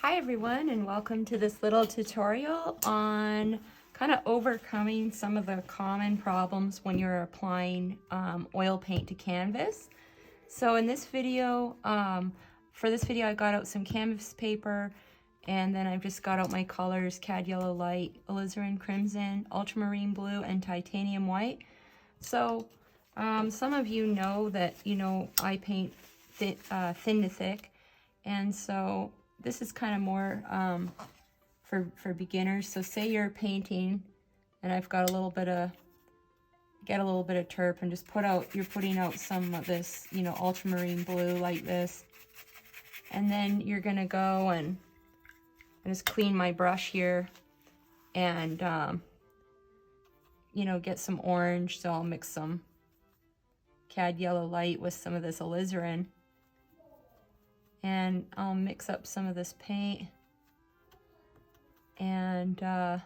Hi everyone, and welcome to this little tutorial on kind of overcoming some of the common problems when you're applying oil paint to canvas. So in this video, for this video I got out some canvas paper, and then I've just got out my colors: cad yellow light, alizarin crimson, ultramarine blue, and titanium white. So some of you know that I paint thin to thick, and so this is kind of more for beginners. So say you're painting and I've got a little bit of turp, and just you're putting out some of this, ultramarine blue like this. And then you're gonna go and just clean my brush here and get some orange. So I'll mix some cad yellow light with some of this alizarin, and I'll mix up some of this paint and add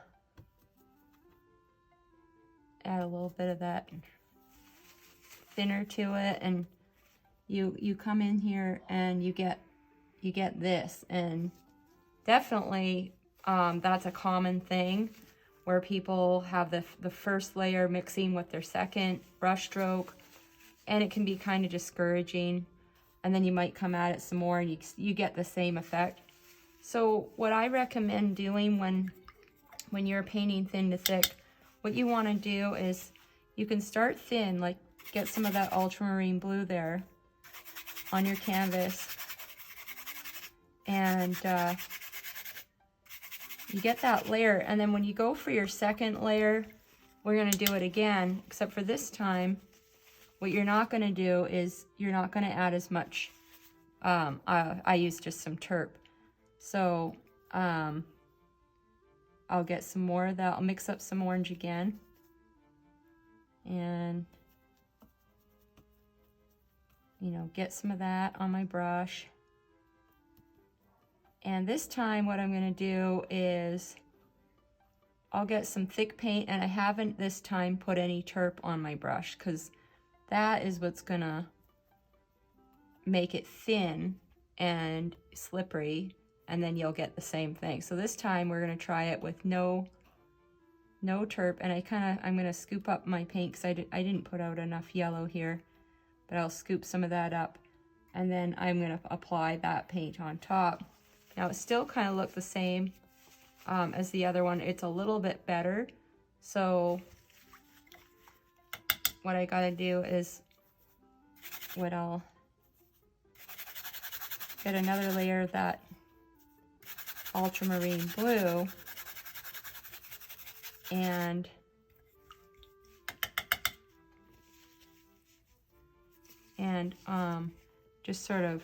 a little bit of that thinner to it. And you come in here and you get this, and definitely that's a common thing where people have the first layer mixing with their second brush stroke, and it can be kind of discouraging. And then you might come at it some more and you get the same effect. So what I recommend doing when you're painting thin to thick, what you want to do is you can start thin, like get some of that ultramarine blue there on your canvas, and you get that layer. And then when you go for your second layer, we're going to do it again, except for this time what you're not going to do is you're not going to add as much. I use just some turp. So I'll get some more of that. I'll mix up some orange again. And, get some of that on my brush. And this time what I'm going to do is I'll get some thick paint, and I haven't this time put any turp on my brush because that is what's gonna make it thin and slippery, and then you'll get the same thing. So this time we're gonna try it with no turp, and I'm gonna scoop up my paint because I didn't put out enough yellow here, but I'll scoop some of that up, and then I'm gonna apply that paint on top. Now it still kind of look the same as the other one. It's a little bit better. So what I gotta do is I'll get another layer of that ultramarine blue, and just sort of,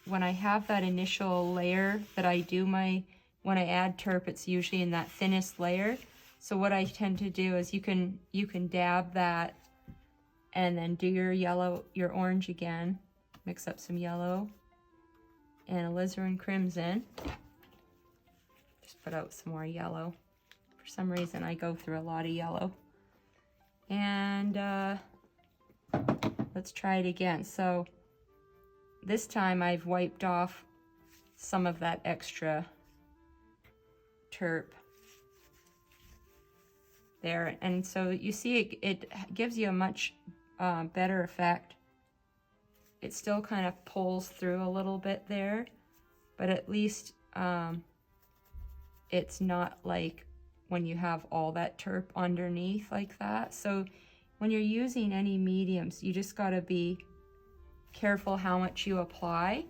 when I have that initial layer that I do when I add turp, it's usually in that thinnest layer. So what I tend to do is you can dab that, and then do your orange again, mix up some yellow and alizarin crimson. Just put out some more yellow. For some reason I go through a lot of yellow. And let's try it again. So this time I've wiped off some of that extra turp there, and so you see it gives you a much better effect. It still kind of pulls through a little bit there, but at least it's not like when you have all that turp underneath like that. So when you're using any mediums, you just got to be careful how much you apply.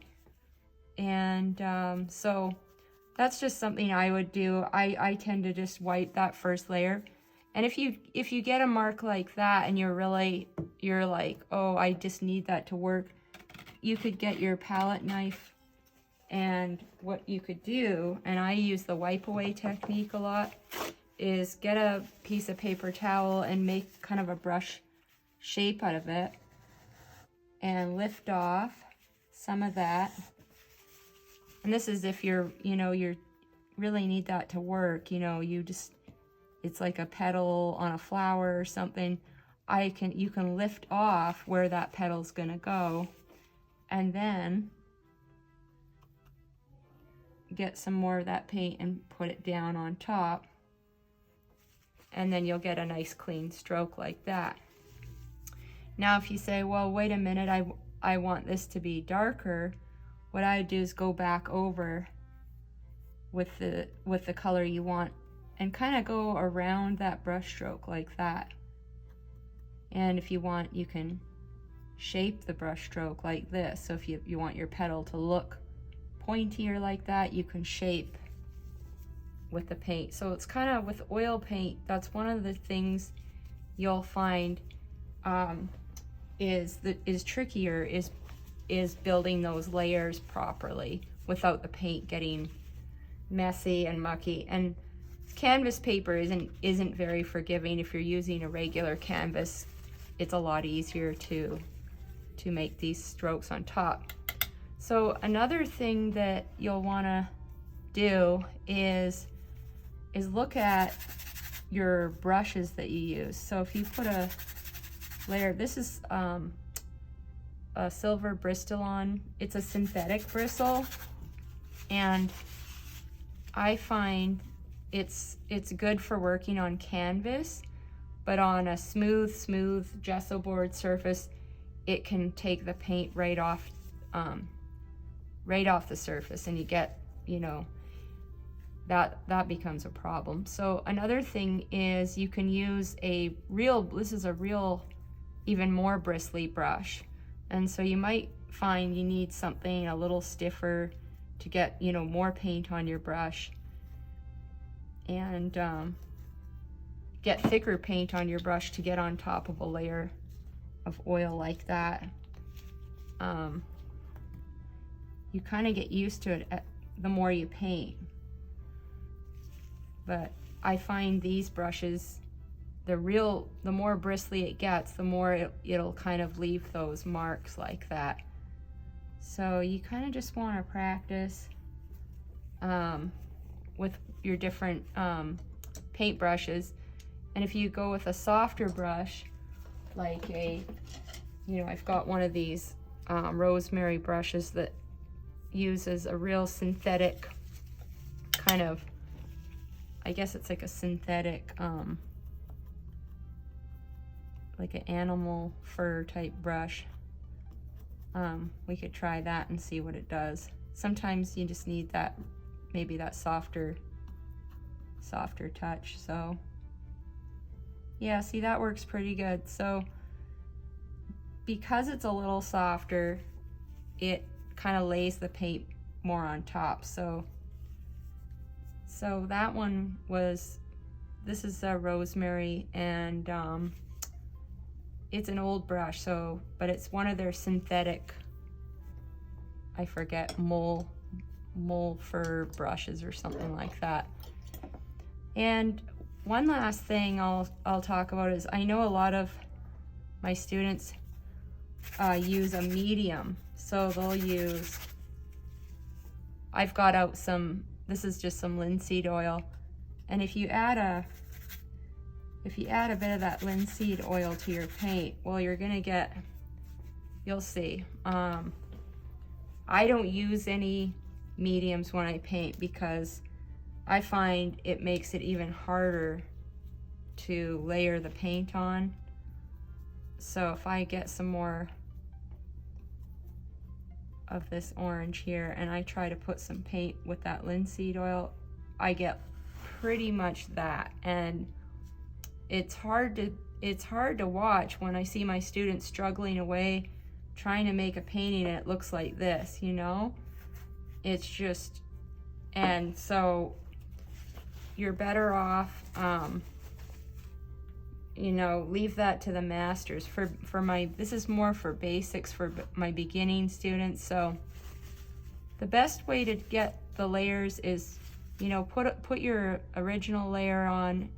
And so that's just something I would do. I tend to just wipe that first layer. And if you get a mark like that and you're like, oh, I just need that to work, you could get your palette knife, and what you could do, and I use the wipe away technique a lot, is get a piece of paper towel and make kind of a brush shape out of it and lift off some of that. And this is if you're really need that to work, it's like a petal on a flower or something. You can lift off where that petal's gonna go, and then get some more of that paint and put it down on top, and then you'll get a nice clean stroke like that. Now if you say, well, wait a minute, I want this to be darker, what I do is go back over with the color you want and kind of go around that brush stroke like that. And if you want, you can shape the brush stroke like this. So if you want your petal to look pointier like that, you can shape with the paint. So it's kind of with oil paint, that's one of the things you'll find is trickier is building those layers properly without the paint getting messy and mucky. And canvas paper isn't very forgiving. If you're using a regular canvas, it's a lot easier to make these strokes on top. So another thing that you'll want to do is look at your brushes that you use. So if you put a layer, this is a silver Bristol on. It's a synthetic bristle, and I find it's good for working on canvas, but on a smooth gesso board surface, it can take the paint right off the surface, and you get, you know, that becomes a problem. So another thing is you can use this is a real even more bristly brush, and so you might find you need something a little stiffer to get, you know, more paint on your brush, and get thicker paint on your brush to get on top of a layer of oil like that. You kind of get used to it the more you paint. But I find these brushes, the more bristly it gets, the more it'll kind of leave those marks like that. So you kind of just want to practice with your different paint brushes. And if you go with a softer brush, like I've got one of these rosemary brushes that uses a real synthetic kind of, I guess it's like a synthetic, like an animal fur type brush. We could try that and see what it does. Sometimes you just need that, maybe that softer touch. So yeah, see, that works pretty good. So because it's a little softer, it kind of lays the paint more on top. So that one this is a rosemary, and it's an old brush, but it's one of their synthetic, I forget, mole fur brushes or something like that. And one last thing I'll talk about is, I know a lot of my students use a medium. So they'll use, I've got out some, this is just some linseed oil, and if you add a bit of that linseed oil to your paint, well, you're gonna get, you'll see. I don't use any mediums when I paint because I find it makes it even harder to layer the paint on. So if I get some more of this orange here and I try to put some paint with that linseed oil, I get pretty much that, and it's hard to watch when I see my students struggling away trying to make a painting and it looks like this, you know. It's just, and so you're better off leave that to the masters. This is more for basics for my beginning students. So the best way to get the layers is, put your original layer on,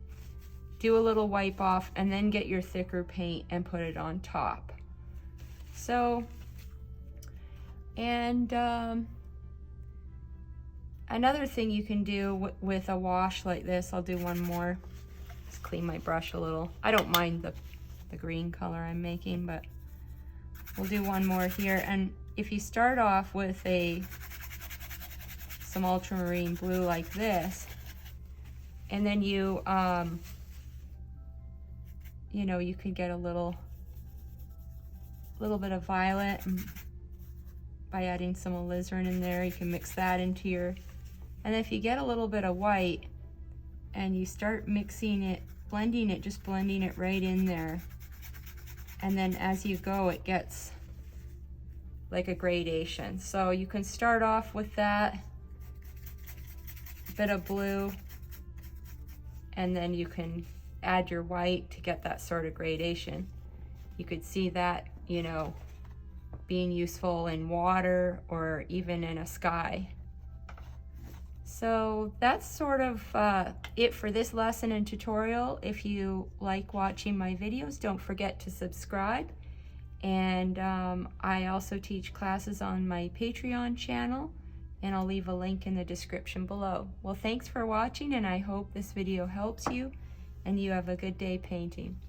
do a little wipe off, and then get your thicker paint and put it on top. So, and another thing you can do with a wash like this, I'll do one more. Just clean my brush a little. I don't mind the green color I'm making, but we'll do one more here. And if you start off with some ultramarine blue like this, and then you you know, you could get a little bit of violet by adding some alizarin in there. You can mix that into your, and if you get a little bit of white and you start mixing it, blending it, just blending it right in there, and then as you go it gets like a gradation. So you can start off with that bit of blue, and then you can add your white to get that sort of gradation. You could see that, you know, being useful in water or even in a sky. So that's sort of it for this lesson and tutorial. If you like watching my videos, don't forget to subscribe. And I also teach classes on my Patreon channel, and I'll leave a link in the description below. Well, thanks for watching, and I hope this video helps you and you have a good day painting.